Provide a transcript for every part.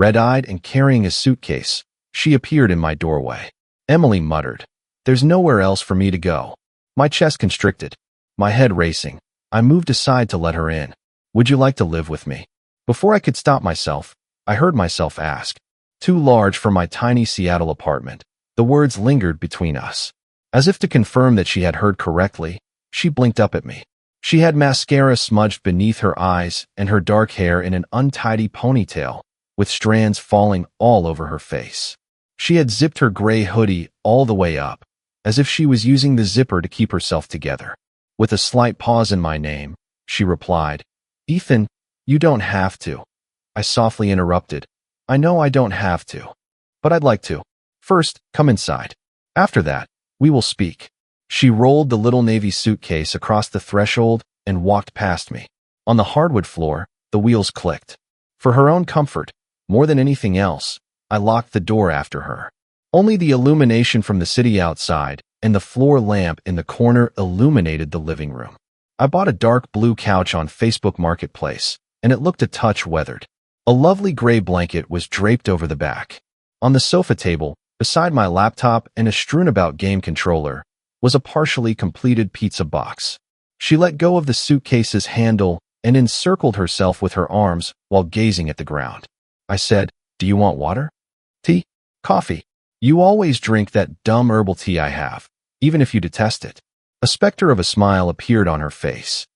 Red-eyed and carrying a suitcase, she appeared in my doorway. Emily muttered, "There's nowhere else for me to go." My chest constricted, my head racing. I moved aside to let her in. "Would you like to live with me?" Before I could stop myself, I heard myself ask. Too large for my tiny Seattle apartment. The words lingered between us. As if to confirm that she had heard correctly, she blinked up at me. She had mascara smudged beneath her eyes and her dark hair in an untidy ponytail, with strands falling all over her face. She had zipped her gray hoodie all the way up, as if she was using the zipper to keep herself together. With a slight pause in my name, she replied, "Ethan, you don't have to." I softly interrupted, "I know I don't have to, but I'd like to. First, come inside. After that, we will speak." She rolled the little navy suitcase across the threshold and walked past me. On the hardwood floor, the wheels clicked. For her own comfort, more than anything else, I locked the door after her. Only the illumination from the city outside and the floor lamp in the corner illuminated the living room. I bought a dark blue couch on Facebook Marketplace, and it looked a touch weathered. A lovely gray blanket was draped over the back. On the sofa table, beside my laptop and a strewn-about game controller, was a partially completed pizza box. She let go of the suitcase's handle and encircled herself with her arms while gazing at the ground. I said, "Do you want water? Tea? Coffee? You always drink that dumb herbal tea I have, even if you detest it." A specter of a smile appeared on her face.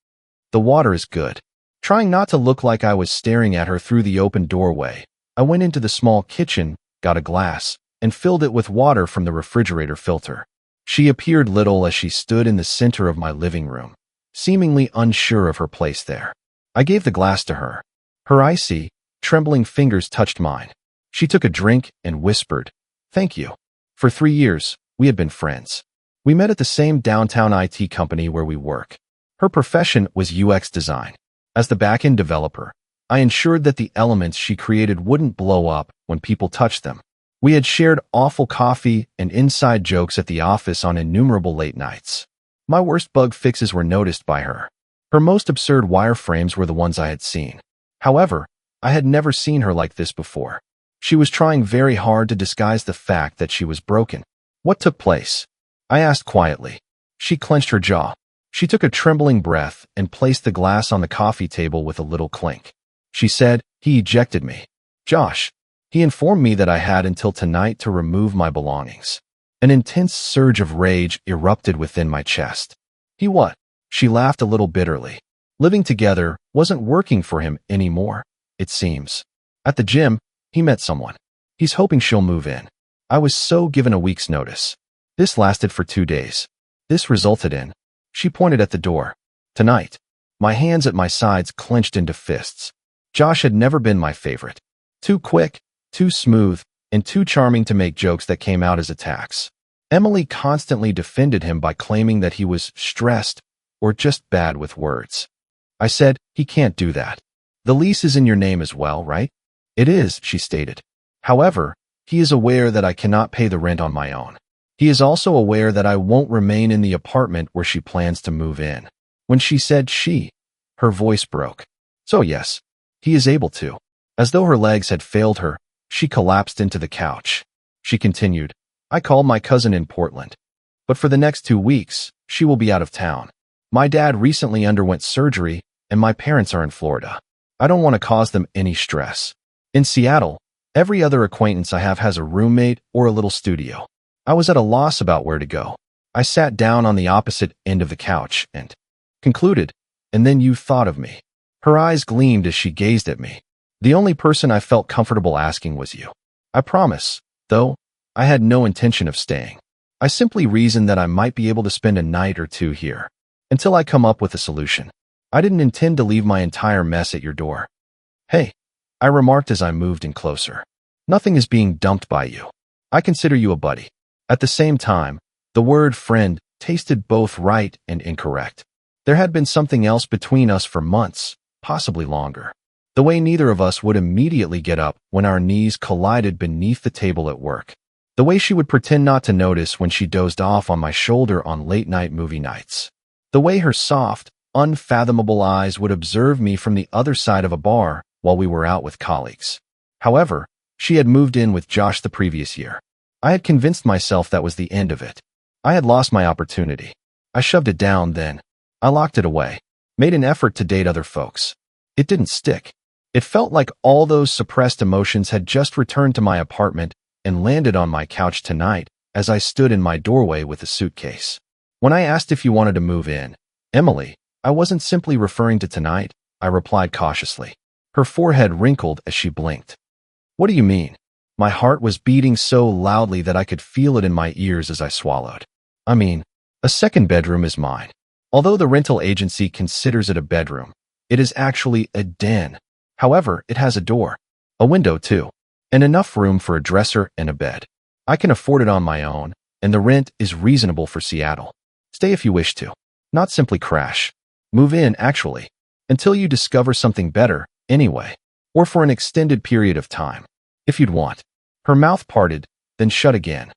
"The water is good." Trying not to look like I was staring at her through the open doorway, I went into the small kitchen, got a glass, and filled it with water from the refrigerator filter. She appeared little as she stood in the center of my living room, seemingly unsure of her place there. I gave the glass to her. Her icy, trembling fingers touched mine. She took a drink and whispered, "Thank you." For 3 years, we had been friends. We met at the same downtown IT company where we work. Her profession was UX design. As the back-end developer, I ensured that the elements she created wouldn't blow up when people touched them. We had shared awful coffee and inside jokes at the office on innumerable late nights. My worst bug fixes were noticed by her. Her most absurd wireframes were the ones I had seen. However, I had never seen her like this before. She was trying very hard to disguise the fact that she was broken. "What took place?" I asked quietly. She clenched her jaw. She took a trembling breath and placed the glass on the coffee table with a little clink. She said, "He ejected me. Josh. He informed me that I had until tonight to remove my belongings." An intense surge of rage erupted within my chest. "He what?" She laughed a little bitterly. Living together wasn't working for him anymore, it seems. At the gym, he met someone. He's hoping she'll move in. I was so given a week's notice. This lasted for 2 days. This resulted in, she pointed at the door, "Tonight." My hands at my sides clenched into fists. Josh had never been my favorite. Too quick, too smooth, and too charming to make jokes that came out as attacks. Emily constantly defended him by claiming that he was stressed or just bad with words. I said, "He can't do that. The lease is in your name as well, right?" "It is," she stated. "However, he is aware that I cannot pay the rent on my own. He is also aware that I won't remain in the apartment where she plans to move in." When she said she, her voice broke. "So yes, he is able to." As though her legs had failed her, she collapsed into the couch. She continued, "I called my cousin in Portland, but for the next 2 weeks, she will be out of town. My dad recently underwent surgery, and my parents are in Florida. I don't want to cause them any stress. In Seattle, every other acquaintance I have has a roommate or a little studio." I was at a loss about where to go. I sat down on the opposite end of the couch and concluded, "And then you thought of me." Her eyes gleamed as she gazed at me. "The only person I felt comfortable asking was you. I promise, though, I had no intention of staying. I simply reasoned that I might be able to spend a night or 2 here, until I come up with a solution. I didn't intend to leave my entire mess at your door." "Hey," I remarked as I moved in closer. "Nothing is being dumped by you. I consider you a buddy." At the same time, the word friend tasted both right and incorrect. There had been something else between us for months, possibly longer. The way neither of us would immediately get up when our knees collided beneath the table at work. The way she would pretend not to notice when she dozed off on my shoulder on late-night movie nights. The way her soft, unfathomable eyes would observe me from the other side of a bar while we were out with colleagues. However, She had moved in with Josh the previous year. I had convinced myself that was the end of it. I had lost my opportunity. I shoved it down then. I locked it away. Made an effort to date other folks. It didn't stick. It felt like all those suppressed emotions had just returned to my apartment and landed on my couch tonight as I stood in my doorway with a suitcase. When I asked if you wanted to move in, Emily, I wasn't simply referring to tonight, I replied cautiously. Her forehead wrinkled as she blinked. What do you mean? My heart was beating so loudly that I could feel it in my ears as I swallowed. I mean, a second bedroom is mine. Although the rental agency considers it a bedroom, it is actually a den. However, it has a door, a window too, and enough room for a dresser and a bed. I can afford it on my own, and the rent is reasonable for Seattle. Stay if you wish to. Not simply crash. Move in, actually. Until you discover something better, anyway. Or for an extended period of time. If you'd want. Her mouth parted, then shut again.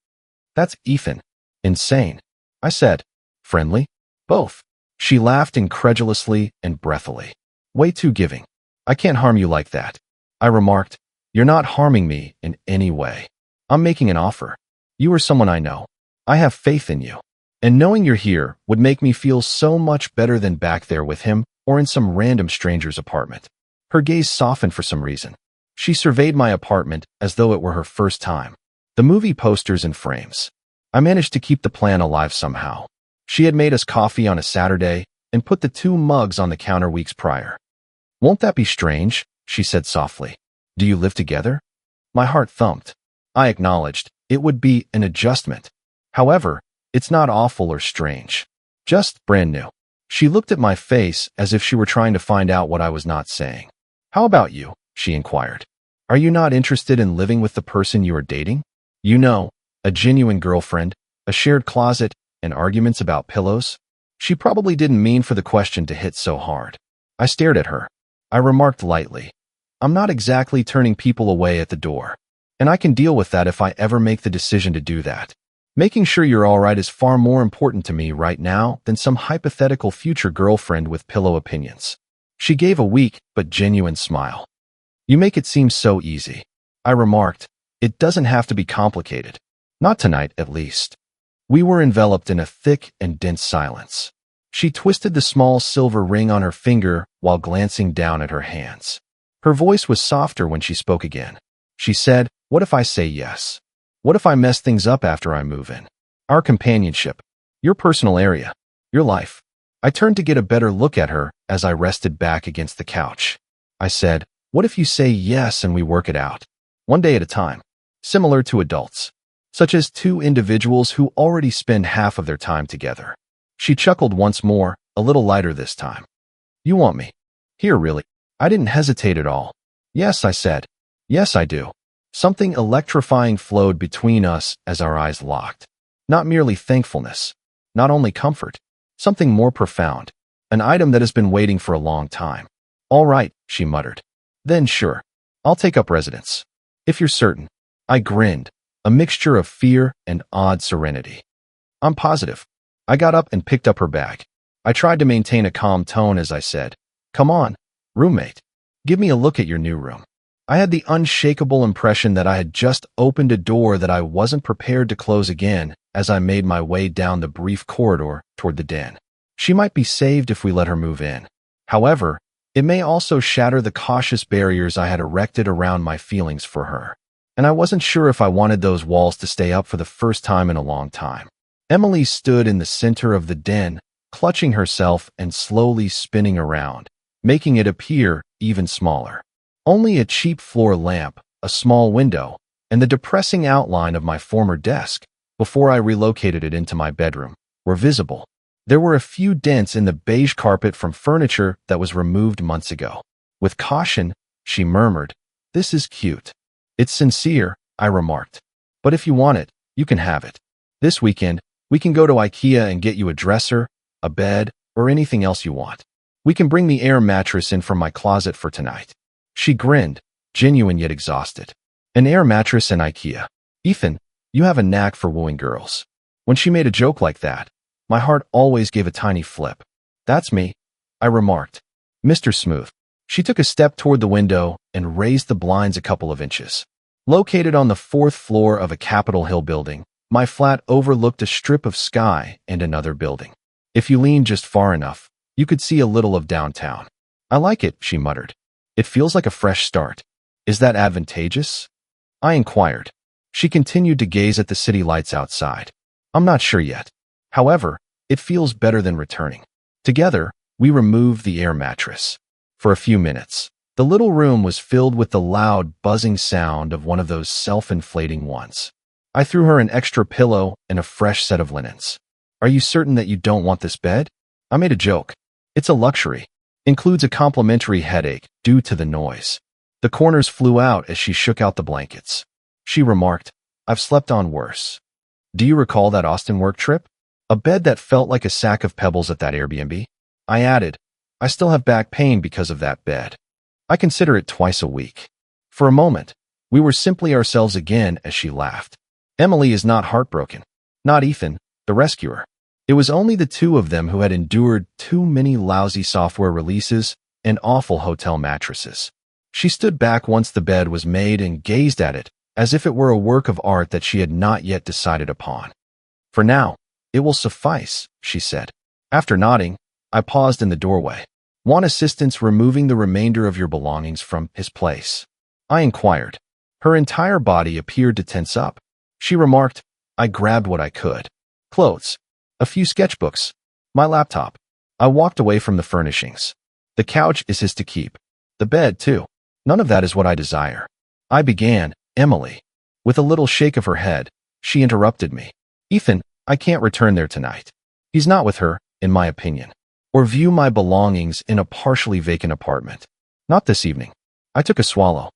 That's Ethan. Insane. I said. Friendly? Both. She laughed incredulously and breathily. Way too giving. I can't harm you like that. I remarked. You're not harming me in any way. I'm making an offer. You are someone I know. I have faith in you. And knowing you're here would make me feel so much better than back there with him or in some random stranger's apartment. Her gaze softened for some reason. She surveyed my apartment as though it were her first time. The movie posters and frames. I managed to keep the plan alive somehow. She had made us coffee on a Saturday and put the 2 mugs on the counter weeks prior. Won't that be strange? She said softly. Do you live together? My heart thumped. I acknowledged it would be an adjustment. However, it's not awful or strange. Just brand new. She looked at my face as if she were trying to find out what I was not saying. How about you? She inquired. Are you not interested in living with the person you are dating? You know, a genuine girlfriend, a shared closet, and arguments about pillows? She probably didn't mean for the question to hit so hard. I stared at her. I remarked lightly. I'm not exactly turning people away at the door. And I can deal with that if I ever make the decision to do that. Making sure you're all right is far more important to me right now than some hypothetical future girlfriend with pillow opinions. She gave a weak but genuine smile. You make it seem so easy. I remarked. It doesn't have to be complicated. Not tonight, at least. We were enveloped in a thick and dense silence. She twisted the small silver ring on her finger while glancing down at her hands. Her voice was softer when she spoke again. She said, what if I say yes? What if I mess things up after I move in? Our companionship, your personal area, your life. I turned to get a better look at her as I rested back against the couch. I said, what if you say yes and we work it out? One day at a time. Similar to adults. Such as 2 individuals who already spend half of their time together. She chuckled once more, a little lighter this time. You want me? Here, really? I didn't hesitate at all. Yes, I said. Yes, I do. Something electrifying flowed between us as our eyes locked. Not merely thankfulness. Not only comfort. Something more profound. An item that has been waiting for a long time. All right, she muttered. Then sure. I'll take up residence. If you're certain. I grinned. A mixture of fear and odd serenity. I'm positive. I got up and picked up her bag. I tried to maintain a calm tone as I said, come on, roommate. Give me a look at your new room. I had the unshakable impression that I had just opened a door that I wasn't prepared to close again as I made my way down the brief corridor toward the den. She might be saved if we let her move in. However, it may also shatter the cautious barriers I had erected around my feelings for her. And I wasn't sure if I wanted those walls to stay up for the first time in a long time. Emily stood in the center of the den, clutching herself and slowly spinning around, making it appear even smaller. Only a cheap floor lamp, a small window, and the depressing outline of my former desk, before I relocated it into my bedroom, were visible. There were a few dents in the beige carpet from furniture that was removed months ago. With caution, she murmured, "This is cute." "It's sincere," I remarked. "But if you want it, you can have it. This weekend, we can go to IKEA and get you a dresser, a bed, or anything else you want. We can bring the air mattress in from my closet for tonight." She grinned, genuine yet exhausted. An air mattress and IKEA. Ethan, you have a knack for wooing girls. When she made a joke like that, my heart always gave a tiny flip. "That's me," I remarked. "Mr. Smooth." She took a step toward the window and raised the blinds a couple of inches. Located on the fourth floor of a Capitol Hill building, my flat overlooked a strip of sky and another building. If you leaned just far enough, you could see a little of downtown. I like it, she muttered. It feels like a fresh start. Is that advantageous? I inquired. She continued to gaze at the city lights outside. I'm not sure yet. However, it feels better than returning. Together, we removed the air mattress. For a few minutes, the little room was filled with the loud, buzzing sound of one of those self-inflating ones. I threw her an extra pillow and a fresh set of linens. Are you certain that you don't want this bed? I made a joke. It's a luxury. Includes a complimentary headache due to the noise. The corners flew out as she shook out the blankets. She remarked, I've slept on worse. Do you recall that Austin work trip? A bed that felt like a sack of pebbles at that Airbnb? I added, I still have back pain because of that bed. I consider it twice a week. For a moment, we were simply ourselves again as she laughed. Emily is not heartbroken. Not Ethan, the rescuer. It was only the two of them who had endured too many lousy software releases and awful hotel mattresses. She stood back once the bed was made and gazed at it as if it were a work of art that she had not yet decided upon. For now, it will suffice, she said. After nodding, I paused in the doorway. Want assistance removing the remainder of your belongings from his place? I inquired. Her entire body appeared to tense up. She remarked, I grabbed what I could. Clothes. A few sketchbooks. My laptop. I walked away from the furnishings. The couch is his to keep. The bed, too. None of that is what I desire. I began, Emily. With a little shake of her head, she interrupted me. Ethan, I can't return there tonight. He's not with her, in my opinion. Or view my belongings in a partially vacant apartment. Not this evening. I took a swallow.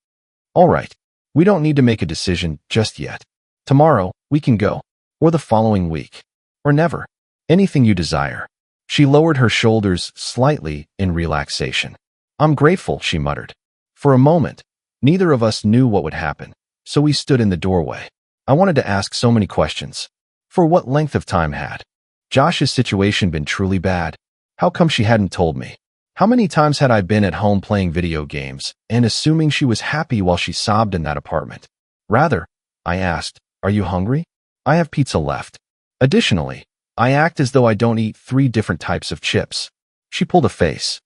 All right. We don't need to make a decision just yet. Tomorrow, we can go. Or the following week. Or never. Anything you desire. She lowered her shoulders slightly in relaxation. I'm grateful, she muttered. For a moment, neither of us knew what would happen, so we stood in the doorway. I wanted to ask so many questions. For what length of time had Josh's situation been truly bad? How come she hadn't told me? How many times had I been at home playing video games and assuming she was happy while she sobbed in that apartment? Rather, I asked, are you hungry? I have pizza left. Additionally, I act as though I don't eat 3 different types of chips. She pulled a face.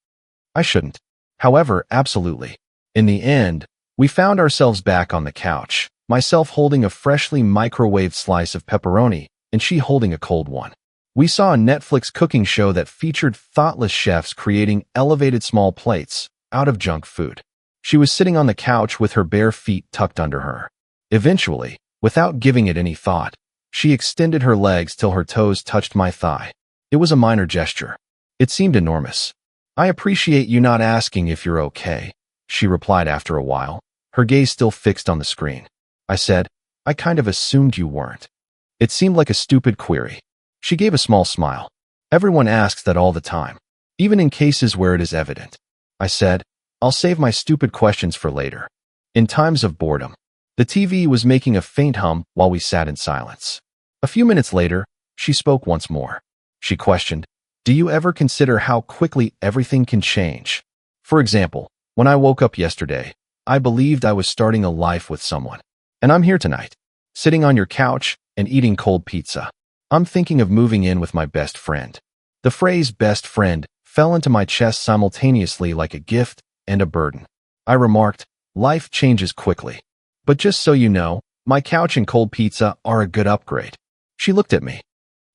I shouldn't. However, absolutely. In the end, we found ourselves back on the couch, myself holding a freshly microwaved slice of pepperoni and she holding a cold one. We saw a Netflix cooking show that featured thoughtless chefs creating elevated small plates out of junk food. She was sitting on the couch with her bare feet tucked under her. Eventually, without giving it any thought, she extended her legs till her toes touched my thigh. It was a minor gesture. It seemed enormous. I appreciate you not asking if you're okay, she replied after a while, her gaze still fixed on the screen. I said, I kind of assumed you weren't. It seemed like a stupid query. She gave a small smile. Everyone asks that all the time, even in cases where it is evident. I said, I'll save my stupid questions for later. In times of boredom, the TV was making a faint hum while we sat in silence. A few minutes later, she spoke once more. She questioned, do you ever consider how quickly everything can change? For example, when I woke up yesterday, I believed I was starting a life with someone. And I'm here tonight, sitting on your couch and eating cold pizza. I'm thinking of moving in with my best friend. The phrase best friend fell into my chest simultaneously like a gift and a burden. I remarked, life changes quickly. But just so you know, my couch and cold pizza are a good upgrade. She looked at me.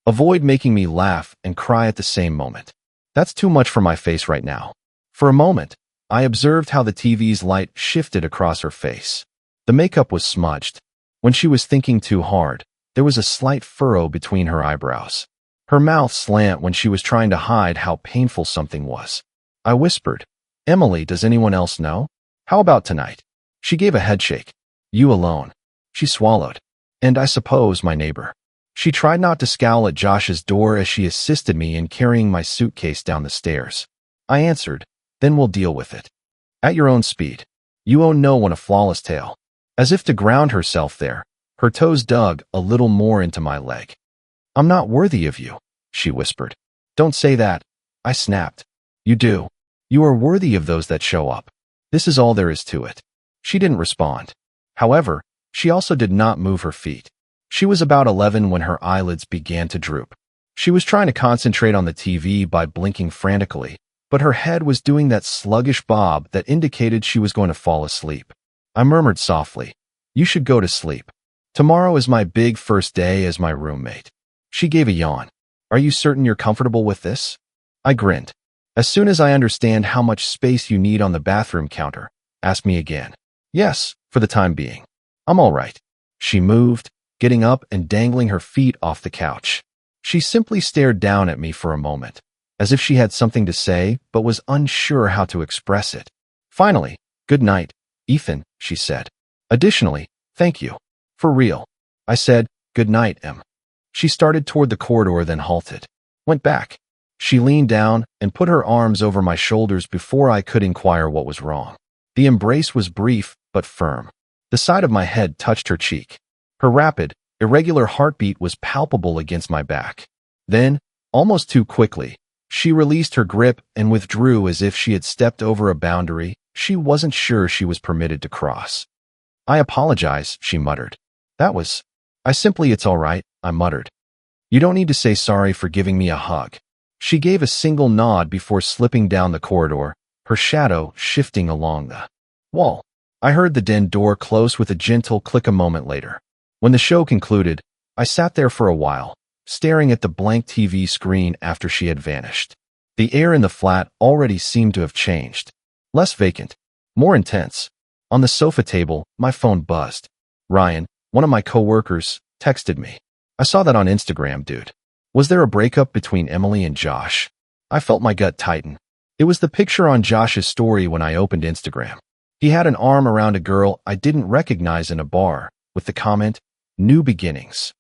Avoid making me laugh and cry at the same moment. That's too much for my face right now. For a moment, I observed how the TV's light shifted across her face. The makeup was smudged. When she was thinking too hard, there was a slight furrow between her eyebrows. Her mouth slant when she was trying to hide how painful something was. I whispered, Emily, does anyone else know? How about tonight? She gave a headshake. You alone. She swallowed. And I suppose my neighbor. She tried not to scowl at Josh's door as she assisted me in carrying my suitcase down the stairs. I answered, then we'll deal with it. At your own speed. You owe no one a flawless tale. As if to ground herself there, her toes dug a little more into my leg. I'm not worthy of you, she whispered. Don't say that, I snapped. You do. You are worthy of those that show up. This is all there is to it. She didn't respond. However, She also did not move her feet. She was about 11 when her eyelids began to droop. She was trying to concentrate on the TV by blinking frantically, but her head was doing that sluggish bob that indicated she was going to fall asleep. I murmured softly, "You should go to sleep. Tomorrow is my big first day as my roommate." She gave a yawn. "Are you certain you're comfortable with this?" I grinned. "As soon as I understand how much space you need on the bathroom counter, ask me again." "Yes, for the time being. I'm all right." She moved, getting up and dangling her feet off the couch. She simply stared down at me for a moment, as if she had something to say but was unsure how to express it. Finally, "Good night, Ethan," she said. "Additionally, thank you." "For real." I said, "Good night, Em." She started toward the corridor, then halted. Went back. She leaned down and put her arms over my shoulders before I could inquire what was wrong. The embrace was brief but firm. The side of my head touched her cheek. Her rapid, irregular heartbeat was palpable against my back. Then, almost too quickly, she released her grip and withdrew as if she had stepped over a boundary she wasn't sure she was permitted to cross. "I apologize," she muttered. It's all right," I muttered. "You don't need to say sorry for giving me a hug." She gave a single nod before slipping down the corridor, her shadow shifting along the wall. I heard the den door close with a gentle click a moment later. When the show concluded, I sat there for a while, staring at the blank TV screen after she had vanished. The air in the flat already seemed to have changed. Less vacant, more intense. On the sofa table, my phone buzzed. Ryan, one of my coworkers, texted me. "I saw that on Instagram, dude. Was there a breakup between Emily and Josh?" I felt my gut tighten. It was the picture on Josh's story when I opened Instagram. He had an arm around a girl I didn't recognize in a bar, with the comment, "New beginnings."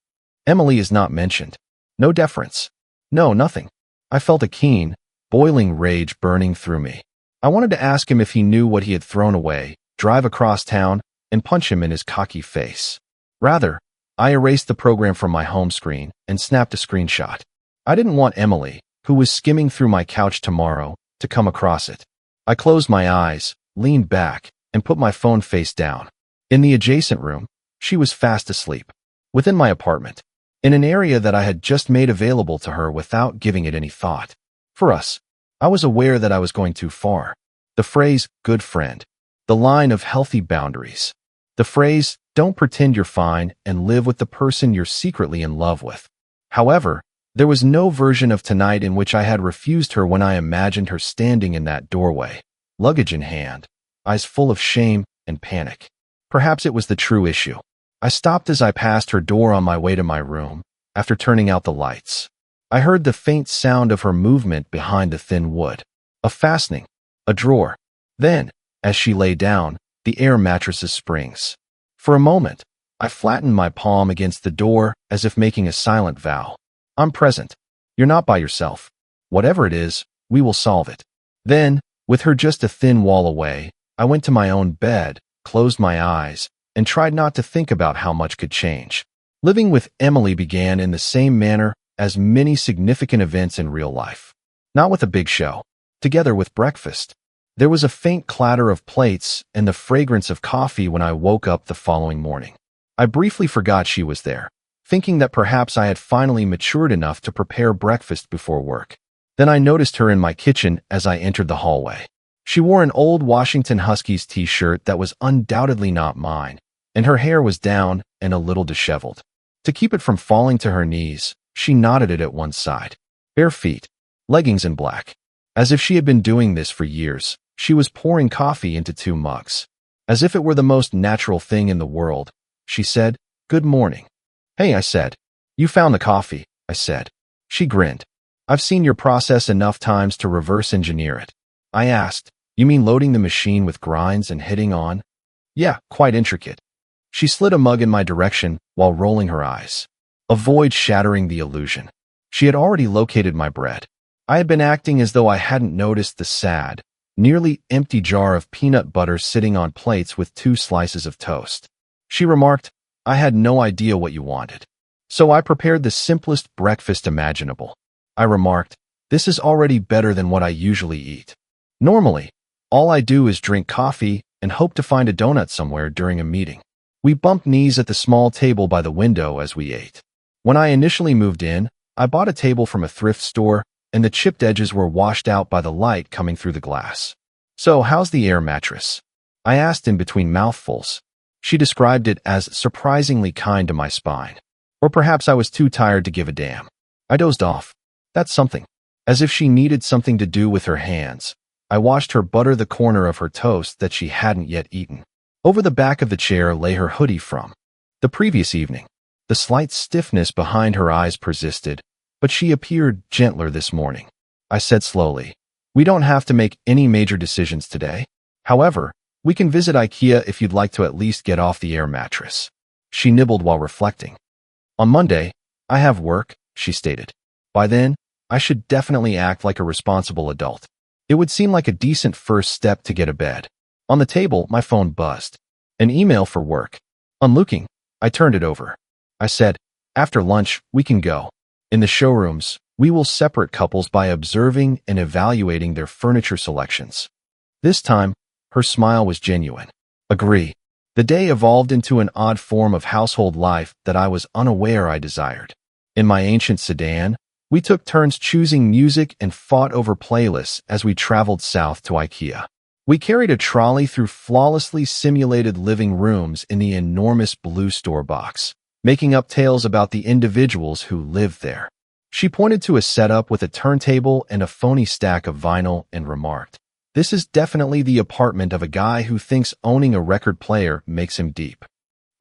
Emily is not mentioned. No deference. No, nothing. I felt a keen, boiling rage burning through me. I wanted to ask him if he knew what he had thrown away, drive across town, and punch him in his cocky face. Rather, I erased the program from my home screen and snapped a screenshot. I didn't want Emily, who was skimming through my couch tomorrow, to come across it. I closed my eyes, leaned back, and put my phone face down. In the adjacent room, she was fast asleep. Within my apartment, in an area that I had just made available to her without giving it any thought. For us, I was aware that I was going too far. The phrase, "good friend." The line of healthy boundaries. The phrase, "don't pretend you're fine and live with the person you're secretly in love with." However, there was no version of tonight in which I had refused her when I imagined her standing in that doorway, luggage in hand, eyes full of shame and panic. Perhaps it was the true issue. I stopped as I passed her door on my way to my room, after turning out the lights. I heard the faint sound of her movement behind the thin wood. A fastening, a drawer. Then, as she lay down, the air mattress's springs. For a moment, I flattened my palm against the door as if making a silent vow. "I'm present. You're not by yourself. Whatever it is, we will solve it." Then, with her just a thin wall away, I went to my own bed, closed my eyes, and tried not to think about how much could change. Living with Emily began in the same manner as many significant events in real life. Not with a big show. Together with breakfast. There was a faint clatter of plates and the fragrance of coffee when I woke up the following morning. I briefly forgot she was there, thinking that perhaps I had finally matured enough to prepare breakfast before work. Then I noticed her in my kitchen as I entered the hallway. She wore an old Washington Huskies t-shirt that was undoubtedly not mine, and her hair was down and a little disheveled. To keep it from falling to her knees, she knotted it at one side. Bare feet, leggings in black. As if she had been doing this for years, she was pouring coffee into 2 mugs. As if it were the most natural thing in the world, she said, "Good morning." "Hey," I said. "You found the coffee," I said. She grinned. "I've seen your process enough times to reverse engineer it." I asked, "You mean loading the machine with grinds and hitting on?" "Yeah, quite intricate." She slid a mug in my direction while rolling her eyes. Avoid shattering the illusion. She had already located my bread. I had been acting as though I hadn't noticed the sad, nearly empty jar of peanut butter sitting on plates with 2 slices of toast. She remarked, "I had no idea what you wanted. So I prepared the simplest breakfast imaginable." I remarked, "This is already better than what I usually eat. Normally, all I do is drink coffee and hope to find a donut somewhere during a meeting." We bumped knees at the small table by the window as we ate. When I initially moved in, I bought a table from a thrift store, and the chipped edges were washed out by the light coming through the glass. "So, how's the air mattress?" I asked in between mouthfuls. She described it as surprisingly kind to my spine. Or perhaps I was too tired to give a damn. I dozed off. That's something. As if she needed something to do with her hands, I watched her butter the corner of her toast that she hadn't yet eaten. Over the back of the chair lay her hoodie from the previous evening. The slight stiffness behind her eyes persisted, but she appeared gentler this morning. I said slowly, "We don't have to make any major decisions today. However, we can visit IKEA if you'd like to at least get off the air mattress." She nibbled while reflecting. "On Monday, I have work," she stated. "By then, I should definitely act like a responsible adult. It would seem like a decent first step to get a bed." On the table, my phone buzzed. An email for work. Unlooking, I turned it over. I said, "After lunch, we can go. In the showrooms, we will separate couples by observing and evaluating their furniture selections." This time, her smile was genuine. Agree. The day evolved into an odd form of household life that I was unaware I desired. In my ancient sedan, we took turns choosing music and fought over playlists as we traveled south to IKEA. We carried a trolley through flawlessly simulated living rooms in the enormous blue store box, making up tales about the individuals who lived there. She pointed to a setup with a turntable and a phony stack of vinyl and remarked, "This is definitely the apartment of a guy who thinks owning a record player makes him deep."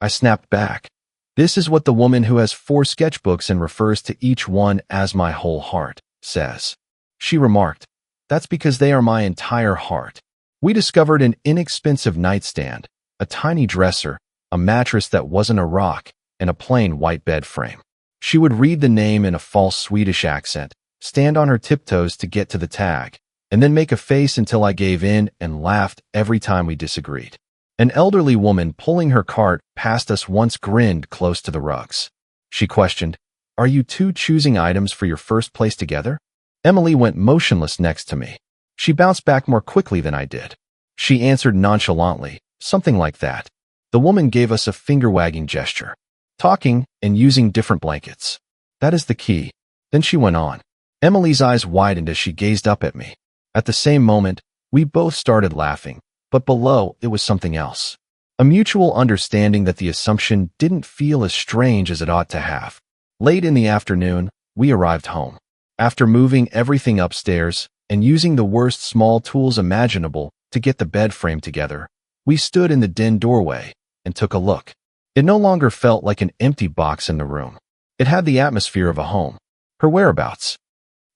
I snapped back. "This is what the woman who has 4 sketchbooks and refers to each one as my whole heart says." She remarked, "That's because they are my entire heart." We discovered an inexpensive nightstand, a tiny dresser, a mattress that wasn't a rock, and a plain white bed frame. She would read the name in a false Swedish accent, stand on her tiptoes to get to the tag, and then make a face until I gave in and laughed every time we disagreed. An elderly woman pulling her cart past us once grinned close to the rugs. She questioned, "Are you two choosing items for your first place together?" Emily went motionless next to me. She bounced back more quickly than I did. She answered nonchalantly, something like that. The woman gave us a finger-wagging gesture. "Talking and using different blankets. That is the key." Then she went on. Emily's eyes widened as she gazed up at me. At the same moment, we both started laughing, but below it was something else. A mutual understanding that the assumption didn't feel as strange as it ought to have. Late in the afternoon, we arrived home. After moving everything upstairs and using the worst small tools imaginable to get the bed frame together, we stood in the den doorway and took a look. It no longer felt like an empty box in the room. It had the atmosphere of a home. Her whereabouts?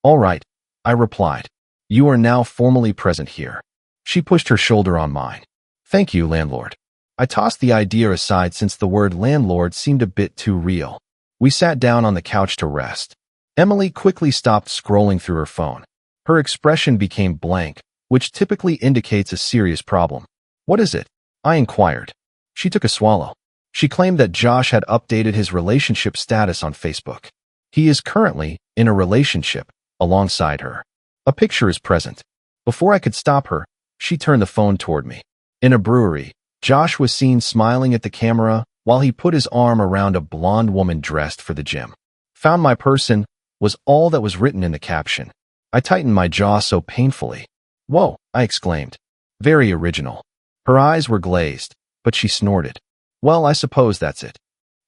"All right," I replied. "You are now formally present here." She pushed her shoulder on mine. "Thank you, landlord." I tossed the idea aside since the word landlord seemed a bit too real. We sat down on the couch to rest. Emily quickly stopped scrolling through her phone. Her expression became blank, which typically indicates a serious problem. "What is it?" I inquired. She took a swallow. She claimed that Josh had updated his relationship status on Facebook. He is currently in a relationship alongside her. A picture is present. Before I could stop her, she turned the phone toward me. In a brewery, Josh was seen smiling at the camera while he put his arm around a blonde woman dressed for the gym. "Found my person," was all that was written in the caption. I tightened my jaw so painfully. "Whoa," I exclaimed. Very original. Her eyes were glazed, but she snorted. "Well, I suppose that's it."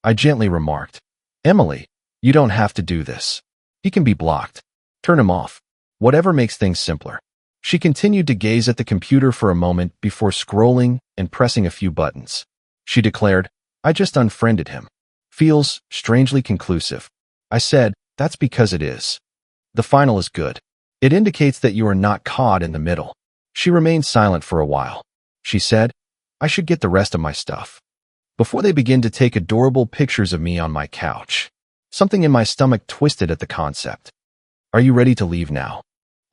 I gently remarked, "Emily, you don't have to do this. He can be blocked. Turn him off. Whatever makes things simpler." She continued to gaze at the computer for a moment before scrolling and pressing a few buttons. She declared, "I just unfriended him. Feels strangely conclusive." I said, "That's because it is. The final is good. It indicates that you are not caught in the middle." She remained silent for a while. She said, "I should get the rest of my stuff before they begin to take adorable pictures of me on my couch." Something in my stomach twisted at the concept. "Are you ready to leave now?"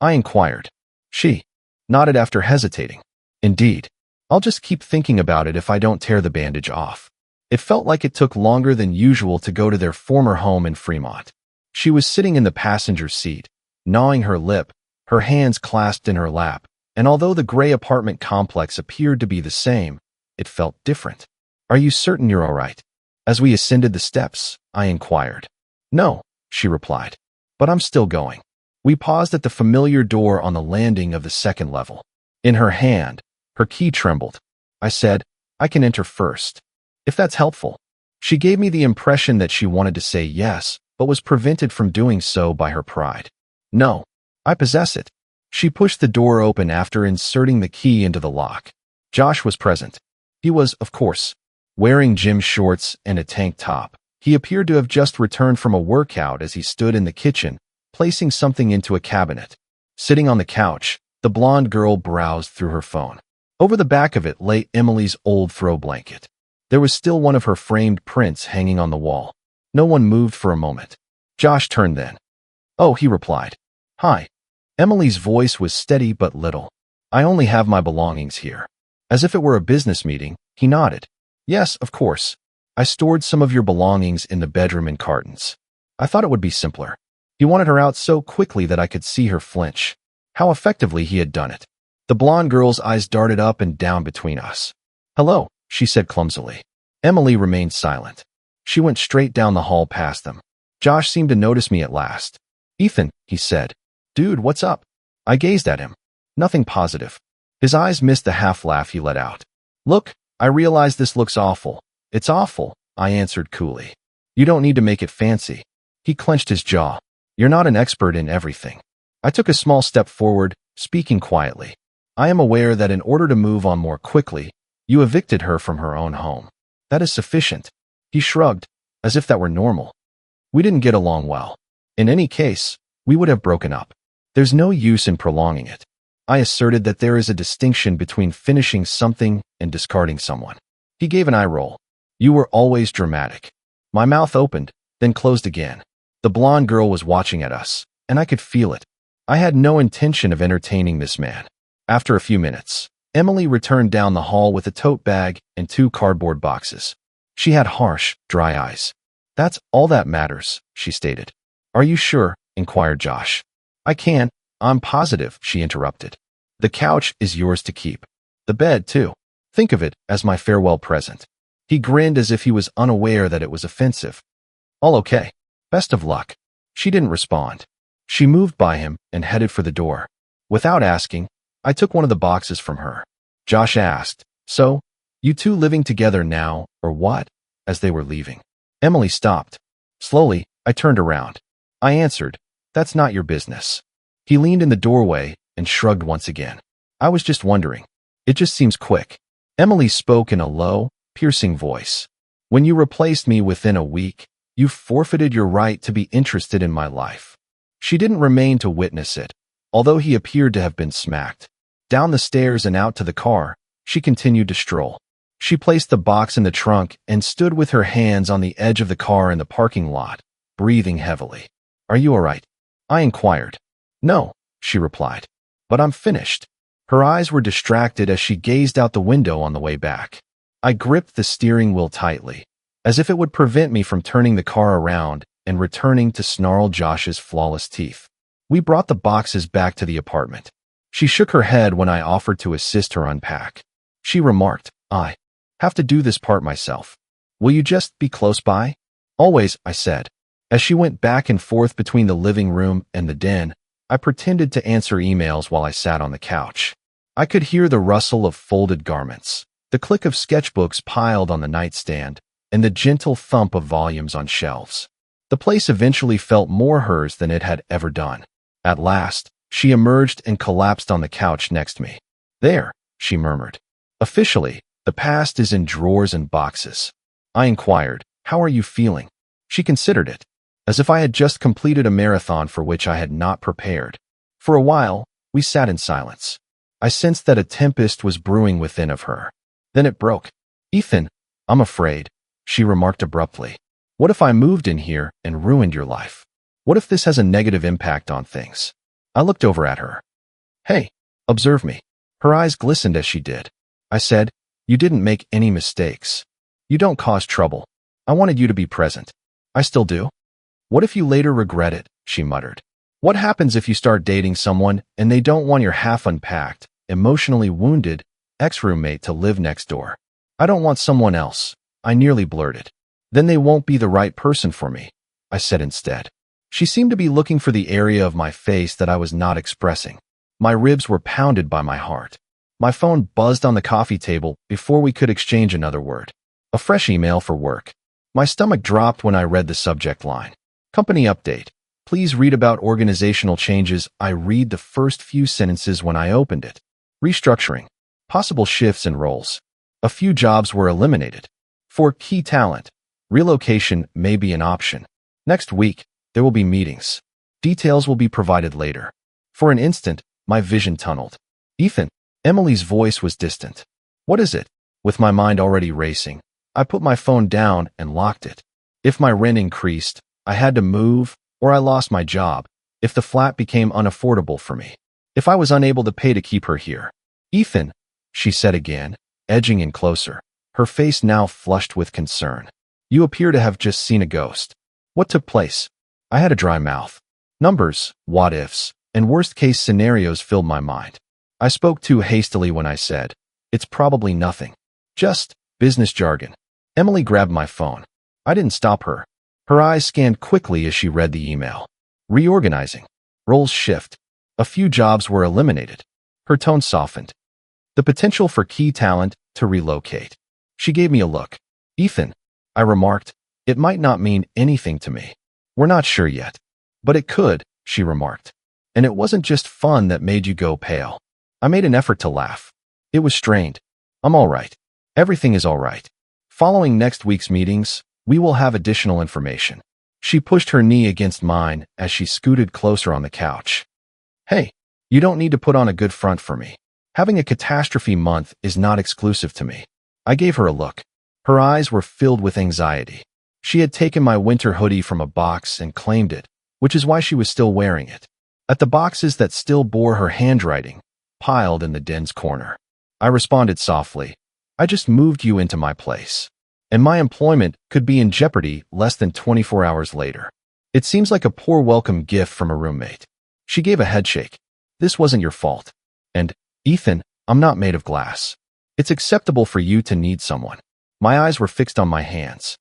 I inquired. She nodded after hesitating. "Indeed. I'll just keep thinking about it if I don't tear the bandage off." It felt like it took longer than usual to go to their former home in Fremont. She was sitting in the passenger seat, gnawing her lip, her hands clasped in her lap, and although the gray apartment complex appeared to be the same, it felt different. Are you certain you're all right? As we ascended the steps, I inquired. No, she replied. But I'm still going. We paused at the familiar door on the landing of the second level. In her hand, her key trembled. I said, I can enter first, if that's helpful. She gave me the impression that she wanted to say yes, but was prevented from doing so by her pride. No, I possess it. She pushed the door open after inserting the key into the lock. Josh was present. He was, of course, wearing gym shorts and a tank top. He appeared to have just returned from a workout as he stood in the kitchen, placing something into a cabinet. Sitting on the couch, the blonde girl browsed through her phone. Over the back of it lay Emily's old throw blanket. There was still one of her framed prints hanging on the wall. No one moved for a moment. Josh turned then. Oh, he replied. Hi. Emily's voice was steady but little. I only have my belongings here. As if it were a business meeting, he nodded. Yes, of course. I stored some of your belongings in the bedroom in cartons. I thought it would be simpler. He wanted her out so quickly that I could see her flinch. How effectively he had done it. The blonde girl's eyes darted up and down between us. Hello, she said clumsily. Emily remained silent. She went straight down the hall past them. Josh seemed to notice me at last. Ethan, he said. Dude, what's up? I gazed at him. Nothing positive. His eyes missed the half-laugh he let out. Look, I realize this looks awful. It's awful, I answered coolly. You don't need to make it fancy. He clenched his jaw. You're not an expert in everything. I took a small step forward, speaking quietly. I am aware that in order to move on more quickly, you evicted her from her own home. That is sufficient. He shrugged, as if that were normal. We didn't get along well. In any case, we would have broken up. There's no use in prolonging it. I asserted that there is a distinction between finishing something and discarding someone. He gave an eye roll. You were always dramatic. My mouth opened, then closed again. The blonde girl was watching at us, and I could feel it. I had no intention of entertaining this man. After a few minutes, Emily returned down the hall with a tote bag and 2 cardboard boxes. She had harsh, dry eyes. That's all that matters, she stated. Are you sure? Inquired Josh. I can't. I'm positive, she interrupted. The couch is yours to keep. The bed, too. Think of it as my farewell present. He grinned as if he was unaware that it was offensive. All okay. Best of luck. She didn't respond. She moved by him and headed for the door. Without asking, I took one of the boxes from her. Josh asked, So, you two living together now, or what? As they were leaving. Emily stopped. Slowly, I turned around. I answered, That's not your business. He leaned in the doorway and shrugged once again. I was just wondering. It just seems quick. Emily spoke in a low, piercing voice. When you replaced me within a week, you forfeited your right to be interested in my life. She didn't remain to witness it, although he appeared to have been smacked. Down the stairs and out to the car, she continued to stroll. She placed the box in the trunk and stood with her hands on the edge of the car in the parking lot, breathing heavily. Are you all right? I inquired. No, she replied. But I'm finished. Her eyes were distracted as she gazed out the window on the way back. I gripped the steering wheel tightly, as if it would prevent me from turning the car around and returning to snarl Josh's flawless teeth. We brought the boxes back to the apartment. She shook her head when I offered to assist her unpack. She remarked, I have to do this part myself. Will you just be close by? Always, I said. As she went back and forth between the living room and the den, I pretended to answer emails while I sat on the couch. I could hear the rustle of folded garments, the click of sketchbooks piled on the nightstand, and the gentle thump of volumes on shelves. The place eventually felt more hers than it had ever done. At last, she emerged and collapsed on the couch next to me. There, she murmured. Officially, the past is in drawers and boxes. I inquired, how are you feeling? She considered it, as if I had just completed a marathon for which I had not prepared. For a while, we sat in silence. I sensed that a tempest was brewing within of her. Then it broke. Ethan, I'm afraid, she remarked abruptly. What if I moved in here and ruined your life? What if this has a negative impact on things? I looked over at her. Hey, observe me. Her eyes glistened as she did. I said, You didn't make any mistakes. You don't cause trouble. I wanted you to be present. I still do. What if you later regret it? She muttered. What happens if you start dating someone and they don't want your half-unpacked, emotionally wounded ex-roommate to live next door? I don't want someone else, I nearly blurted. Then they won't be the right person for me, I said instead. She seemed to be looking for the area of my face that I was not expressing. My ribs were pounded by my heart. My phone buzzed on the coffee table before we could exchange another word. A fresh email for work. My stomach dropped when I read the subject line. Company update. Please read about organizational changes. I read the first few sentences when I opened it. Restructuring. Possible shifts in roles. A few jobs were eliminated. For key talent, relocation may be an option. Next week, there will be meetings. Details will be provided later. For an instant, my vision tunneled. Ethan. Emily's voice was distant. What is it? With my mind already racing, I put my phone down and locked it. If my rent increased, I had to move, or I lost my job. If the flat became unaffordable for me. If I was unable to pay to keep her here. Ethan, she said again, edging in closer, her face now flushed with concern. You appear to have just seen a ghost. What took place? I had a dry mouth. Numbers, what-ifs, and worst-case scenarios filled my mind. I spoke too hastily when I said, it's probably nothing. Just business jargon. Emily grabbed my phone. I didn't stop her. Her eyes scanned quickly as she read the email. Reorganizing. Roles shift. A few jobs were eliminated. Her tone softened. The potential for key talent to relocate. She gave me a look. Ethan, I remarked, it might not mean anything to me. We're not sure yet. But it could, she remarked. And it wasn't just fun that made you go pale. I made an effort to laugh. It was strained. I'm all right. Everything is all right. Following next week's meetings, we will have additional information. She pushed her knee against mine as she scooted closer on the couch. Hey, you don't need to put on a good front for me. Having a catastrophe month is not exclusive to me. I gave her a look. Her eyes were filled with anxiety. She had taken my winter hoodie from a box and claimed it, which is why she was still wearing it. At the boxes that still bore her handwriting, piled in the den's corner. I responded softly, I just moved you into my place. And my employment could be in jeopardy less than 24 hours later. It seems like a poor welcome gift from a roommate. She gave a headshake. This wasn't your fault. And, Ethan, I'm not made of glass. It's acceptable for you to need someone. My eyes were fixed on my hands.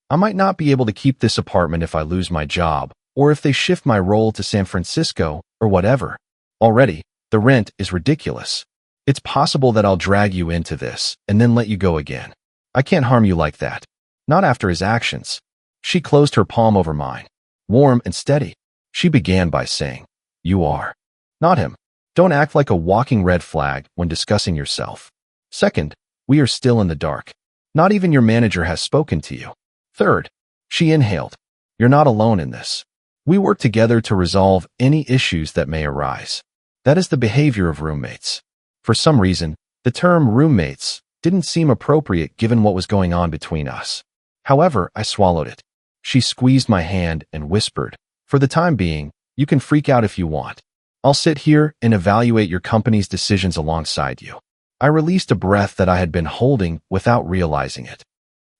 I might not be able to keep this apartment if I lose my job, or if they shift my role to San Francisco, or whatever. Already, the rent is ridiculous. It's possible that I'll drag you into this, and then let you go again. I can't harm you like that. Not after his actions. She closed her palm over mine. Warm and steady. She began by saying, You are. Not him. Don't act like a walking red flag when discussing yourself. Second, we are still in the dark. Not even your manager has spoken to you. Third, she inhaled. You're not alone in this. We work together to resolve any issues that may arise. That is the behavior of roommates. For some reason, the term roommates didn't seem appropriate given what was going on between us. However, I swallowed it. She squeezed my hand and whispered, For the time being, you can freak out if you want. I'll sit here and evaluate your company's decisions alongside you. I released a breath that I had been holding without realizing it.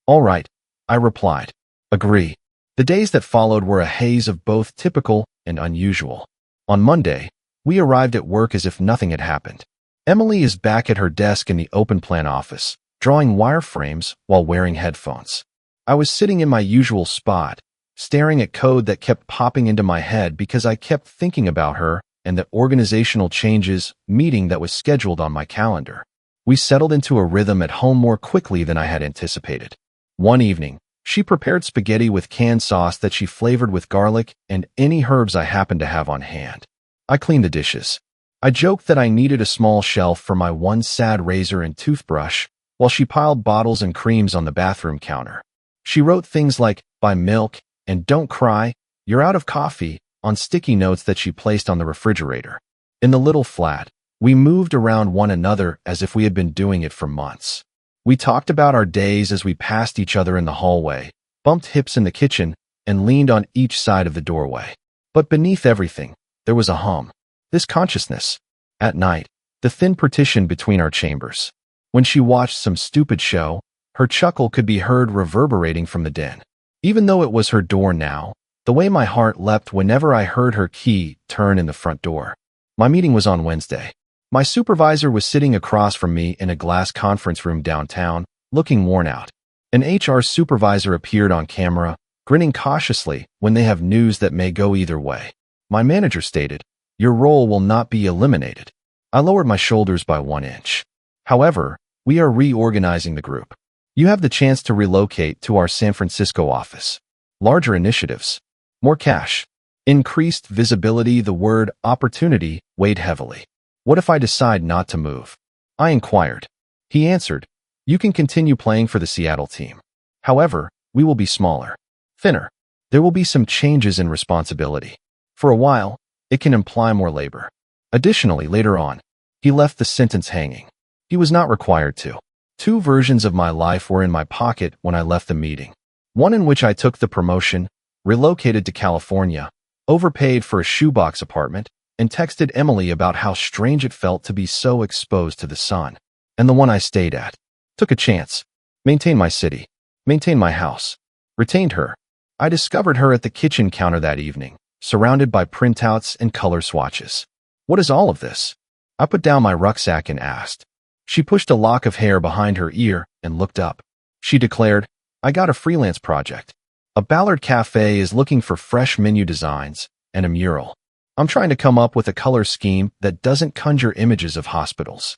All right, I replied. Agree. The days that followed were a haze of both typical and unusual. On Monday, we arrived at work as if nothing had happened. Emily is back at her desk in the open plan office, drawing wireframes while wearing headphones. I was sitting in my usual spot, staring at code that kept popping into my head because I kept thinking about her and the organizational changes meeting that was scheduled on my calendar. We settled into a rhythm at home more quickly than I had anticipated. One evening, she prepared spaghetti with canned sauce that she flavored with garlic and any herbs I happened to have on hand. I cleaned the dishes. I joked that I needed a small shelf for my one sad razor and toothbrush, while she piled bottles and creams on the bathroom counter. She wrote things like, buy milk, and don't cry, you're out of coffee, on sticky notes that she placed on the refrigerator. In the little flat, we moved around one another as if we had been doing it for months. We talked about our days as we passed each other in the hallway, bumped hips in the kitchen, and leaned on each side of the doorway. But beneath everything, there was a hum. This consciousness. At night, the thin partition between our chambers. When she watched some stupid show, her chuckle could be heard reverberating from the den. Even though it was her door now, the way my heart leapt whenever I heard her key turn in the front door. My meeting was on Wednesday. My supervisor was sitting across from me in a glass conference room downtown, looking worn out. An HR supervisor appeared on camera, grinning cautiously when they have news that may go either way. My manager stated, "Your role will not be eliminated." I lowered my shoulders by 1 inch. "However, we are reorganizing the group. You have the chance to relocate to our San Francisco office. Larger initiatives. More cash. Increased visibility." The word opportunity weighed heavily. "What if I decide not to move?" I inquired. He answered, "You can continue playing for the Seattle team. However, we will be smaller, thinner. There will be some changes in responsibility. For a while, it can imply more labor." Additionally, later on, he left the sentence hanging. He was not required to. 2 versions of my life were in my pocket when I left the meeting. One in which I took the promotion, relocated to California, overpaid for a shoebox apartment, and texted Emily about how strange it felt to be so exposed to the sun. And the one I stayed at. Took a chance. Maintained my city. Maintained my house. Retained her. I discovered her at the kitchen counter that evening, surrounded by printouts and color swatches. "What is all of this?" I put down my rucksack and asked. She pushed a lock of hair behind her ear and looked up. She declared, "I got a freelance project. A Ballard Cafe is looking for fresh menu designs and a mural. I'm trying to come up with a color scheme that doesn't conjure images of hospitals."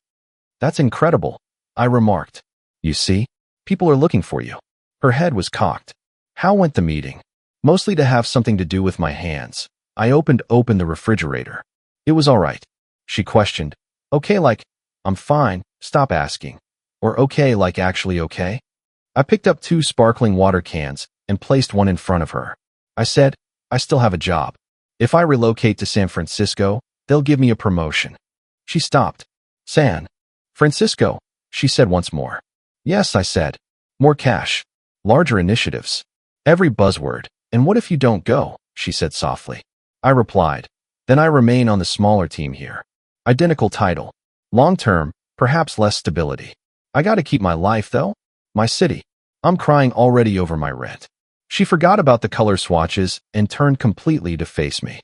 "That's incredible," I remarked. "You see, people are looking for you." Her head was cocked. "How went the meeting?" "Mostly to have something to do with my hands." I opened the refrigerator. "It was all right." She questioned. "Okay, like, I'm fine, stop asking." Or okay, like actually okay? I picked up 2 sparkling water cans and placed one in front of her. I said, "I still have a job. If I relocate to San Francisco, they'll give me a promotion." She stopped. "San Francisco," she said once more. "Yes," I said. "More cash. Larger initiatives. Every buzzword. And what if you don't go?" she said softly. I replied, "Then I remain on the smaller team here. Identical title. Long-term, perhaps less stability. I gotta keep my life, though. My city. I'm crying already over my rent." She forgot about the color swatches and turned completely to face me.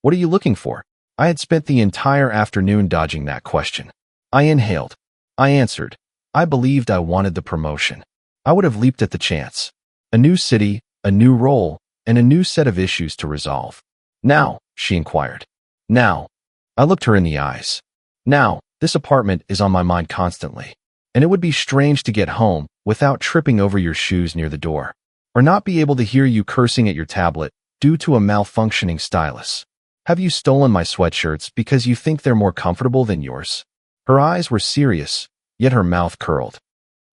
"What are you looking for?" I had spent the entire afternoon dodging that question. I inhaled. I answered. I believed I wanted the promotion. I would have leaped at the chance. A new city, a new role, and a new set of issues to resolve. "Now?" she inquired. "Now." I looked her in the eyes. "Now, this apartment is on my mind constantly. And it would be strange to get home without tripping over your shoes near the door. Or not be able to hear you cursing at your tablet due to a malfunctioning stylus. Have you stolen my sweatshirts because you think they're more comfortable than yours?" Her eyes were serious, yet her mouth curled.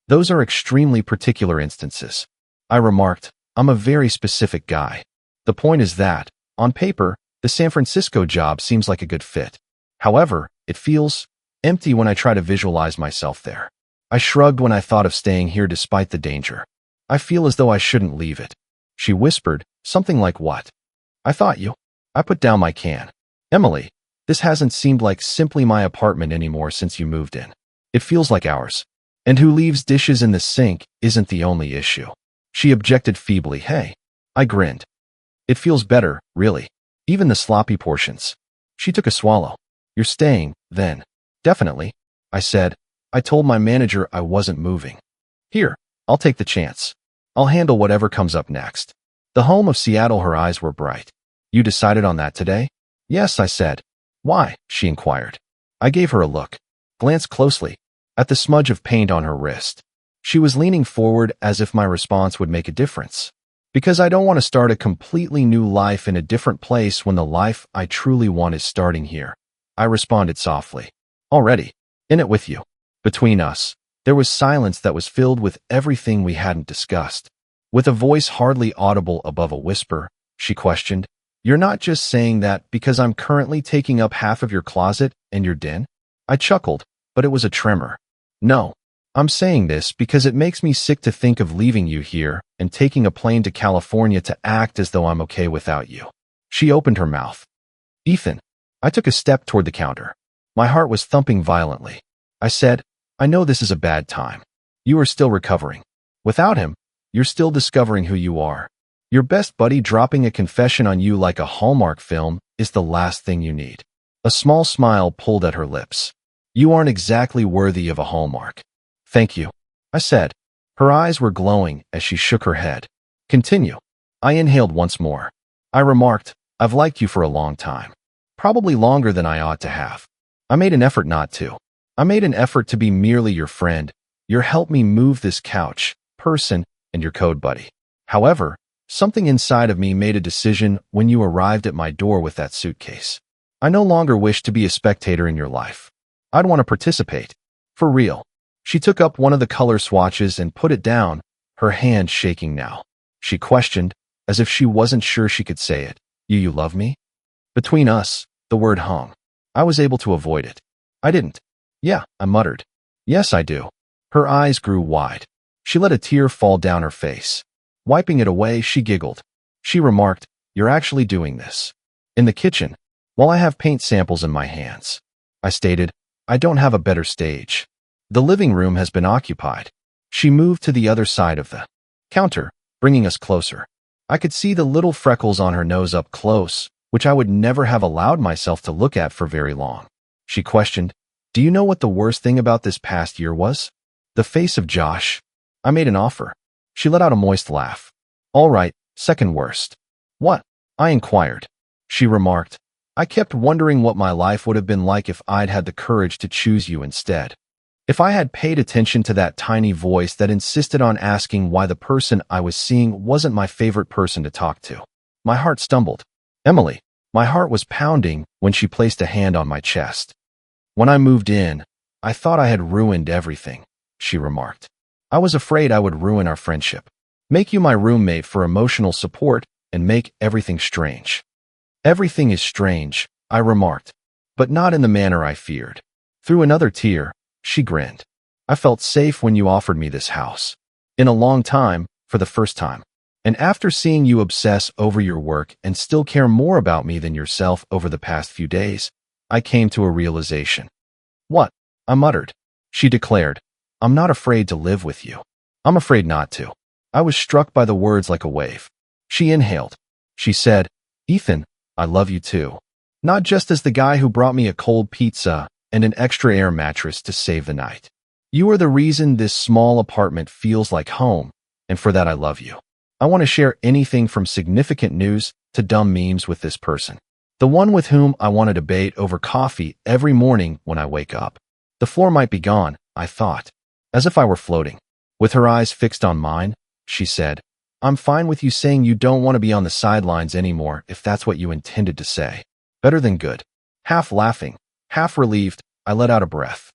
"Those are extremely particular instances." I remarked, "I'm a very specific guy. The point is that, on paper, the San Francisco job seems like a good fit. However, it feels empty when I try to visualize myself there. I shrugged when I thought of staying here despite the danger. I feel as though I shouldn't leave it." She whispered, something like, "What?" "I thought you." I put down my can. "Emily, this hasn't seemed like simply my apartment anymore since you moved in. It feels like ours. And who leaves dishes in the sink isn't the only issue." She objected feebly. "Hey." I grinned. "It feels better, really. Even the sloppy portions." She took a swallow. "You're staying, then?" "Definitely," I said. "I told my manager I wasn't moving." "Here, I'll take the chance. I'll handle whatever comes up next." The home of Seattle, her eyes were bright. "You decided on that today?" "Yes," I said. "Why?" she inquired. I gave her a look. Glanced closely at the smudge of paint on her wrist. She was leaning forward as if my response would make a difference. "Because I don't want to start a completely new life in a different place when the life I truly want is starting here," I responded softly. "Already. In it with you." Between us, there was silence that was filled with everything we hadn't discussed. With a voice hardly audible above a whisper, she questioned, "You're not just saying that because I'm currently taking up half of your closet and your den?" I chuckled, but it was a tremor. "No. I'm saying this because it makes me sick to think of leaving you here and taking a plane to California to act as though I'm okay without you." She opened her mouth. "Ethan." I took a step toward the counter. My heart was thumping violently. I said, "I know this is a bad time. You are still recovering. Without him, you're still discovering who you are. Your best buddy dropping a confession on you like a Hallmark film is the last thing you need." A small smile pulled at her lips. "You aren't exactly worthy of a Hallmark." "Thank you," I said. Her eyes were glowing as she shook her head. Continue. I inhaled once more. I remarked, I've liked you for a long time. Probably longer than I ought to have. I made an effort not to. I made an effort to be merely your friend, your help me move this couch, person, and your code buddy. However, something inside of me made a decision when you arrived at my door with that suitcase. I no longer wished to be a spectator in your life. I'd want to participate. For real. She took up one of the color swatches and put it down, her hand shaking now. She questioned, as if she wasn't sure she could say it. You love me? Between us, the word hung. I was able to avoid it. I didn't. Yeah, I muttered. Yes, I do. Her eyes grew wide. She let a tear fall down her face. Wiping it away, she giggled. She remarked, You're actually doing this. In the kitchen, while I have paint samples in my hands. I stated, I don't have a better stage. The living room has been occupied. She moved to the other side of the counter, bringing us closer. I could see the little freckles on her nose up close, which I would never have allowed myself to look at for very long. She questioned, Do you know what the worst thing about this past year was? The face of Josh. I made an offer. She let out a moist laugh. All right, second worst. What? I inquired. She remarked, I kept wondering what my life would have been like if I'd had the courage to choose you instead. If I had paid attention to that tiny voice that insisted on asking why the person I was seeing wasn't my favorite person to talk to. My heart stumbled. Emily. My heart was pounding when she placed a hand on my chest. When I moved in, I thought I had ruined everything, she remarked. I was afraid I would ruin our friendship, make you my roommate for emotional support, and make everything strange. Everything is strange, I remarked, but not in the manner I feared. Through another tear, she grinned. I felt safe when you offered me this house. In a long time, for the first time. And after seeing you obsess over your work and still care more about me than yourself over the past few days, I came to a realization. What? I muttered. She declared, I'm not afraid to live with you. I'm afraid not to. I was struck by the words like a wave. She inhaled. She said, Ethan, I love you too. Not just as the guy who brought me a cold pizza and an extra air mattress to save the night. You are the reason this small apartment feels like home, and for that I love you. I want to share anything from significant news to dumb memes with this person. The one with whom I want to debate over coffee every morning when I wake up. The floor might be gone, I thought. As if I were floating. With her eyes fixed on mine, she said, I'm fine with you saying you don't want to be on the sidelines anymore if that's what you intended to say. Better than good. Half laughing, half relieved, I let out a breath.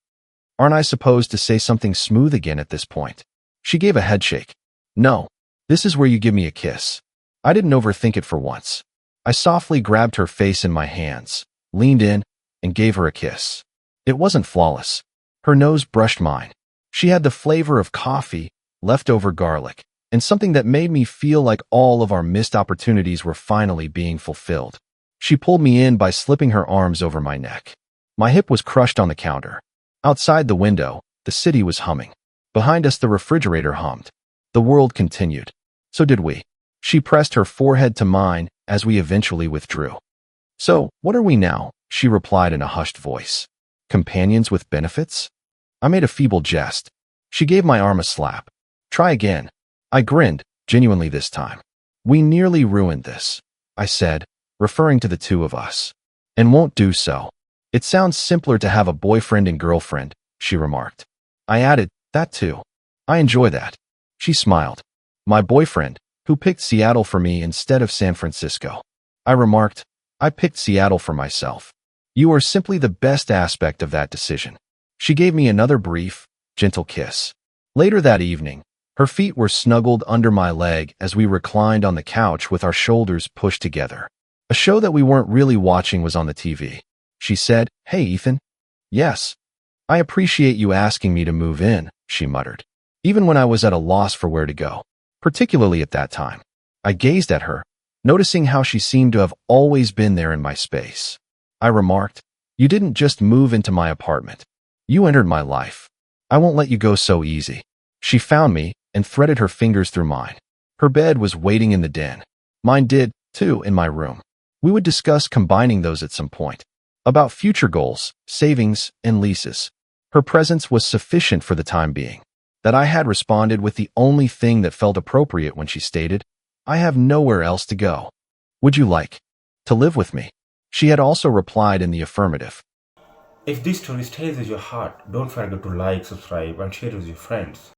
Aren't I supposed to say something smooth again at this point? She gave a headshake. No. This is where you give me a kiss. I didn't overthink it for once. I softly grabbed her face in my hands, leaned in, and gave her a kiss. It wasn't flawless. Her nose brushed mine. She had the flavor of coffee, leftover garlic, and something that made me feel like all of our missed opportunities were finally being fulfilled. She pulled me in by slipping her arms over my neck. My hip was crushed on the counter. Outside the window, the city was humming. Behind us, the refrigerator hummed. The world continued. So did we. She pressed her forehead to mine as we eventually withdrew. So, what are we now? She replied in a hushed voice. Companions with benefits? I made a feeble jest. She gave my arm a slap. Try again. I grinned, genuinely this time. We nearly ruined this, I said, referring to the two of us. And won't do so. It sounds simpler to have a boyfriend and girlfriend, she remarked. I added, that too. I enjoy that. She smiled. My boyfriend, who picked Seattle for me instead of San Francisco. I remarked, I picked Seattle for myself. You are simply the best aspect of that decision. She gave me another brief, gentle kiss. Later that evening, her feet were snuggled under my leg as we reclined on the couch with our shoulders pushed together. A show that we weren't really watching was on the TV. She said, Hey, Ethan. Yes. I appreciate you asking me to move in, she muttered, even when I was at a loss for where to go, particularly at that time. I gazed at her, noticing how she seemed to have always been there in my space. I remarked, You didn't just move into my apartment. You entered my life. I won't let you go so easy. She found me and threaded her fingers through mine. Her bed was waiting in the den. Mine did, too, in my room. We would discuss combining those at some point. About future goals, savings, and leases. Her presence was sufficient for the time being. that I had responded with the only thing that felt appropriate when she stated, "I have nowhere else to go. Would you like to live with me?" She had also replied in the affirmative. If this story stays with your heart, don't forget to like, subscribe, and share with your friends.